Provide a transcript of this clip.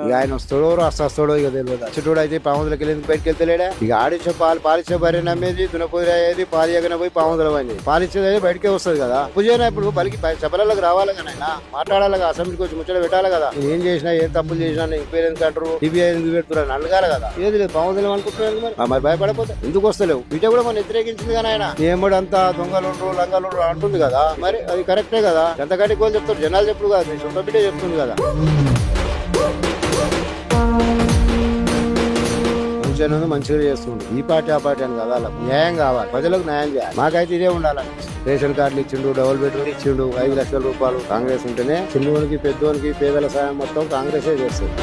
ఇక ఆయన వస్తాడో వస్తాడో ఇక తెలియదు. చుట్టూడు అయితే పాముదలకి వెళ్ళి బయటకి వెళ్తలేడా. ఇక ఆడిచ్చే పాలిచ్చే బర్రె నమ్మేది దునపూరి అయ్యేది పాలు ఎగన పోయి పాముదల పోయింది. పాలిచ్చేది అయితే బయటకే వస్తుంది కదా. పూజ ఇప్పుడు బలికి చెప్పలకు రావాలి కదా, ఆయన మాట్లాడాలి కదా, అసెంబ్లీకి వచ్చి ముచ్చట పెట్టాలి కదా. ఏం చేసినా ఏం తప్పులు చేసినా పేరు ఎందుకు అంటారు, టీవీ ఎందుకు పెడుతున్నారు అడగాలి కదా. ఏది లేదు పాముదలం అనుకుంటున్నాను మరి భయపడపోతే ఎందుకు వస్తలేవు. బిడ్డ కూడా మనం వ్యతిరేకించింది కానీ ఆయన ఏమడు అంతా దొంగలుండ్రు లంగలుండ్రు అంటుంది కదా. మరి అది కరెక్టే కదా. ఎంతకంటే కోళ్ళు చెప్తారు, జనాలు చెప్పుడు కదా, మీ సొంత బిడ్డ చెప్తుంది కదా. మంచిగా చేస్తుంది. ఈ పార్టీ ఆ పార్టీ అని కదా, న్యాయం కావాలి, ప్రజలకు న్యాయం చేయాలి. మాకైతే ఇదే ఉండాలని. రేషన్ కార్డులు ఇచ్చిండు, డబుల్ బెడ్రూమ్ ఇచ్చిండు, 5 లక్షల రూపాయలు. కాంగ్రెస్ ఉంటేనే చిన్నోనికి పెద్దోనికి పేదల సాయం మొత్తం కాంగ్రెసే చేస్తుంది.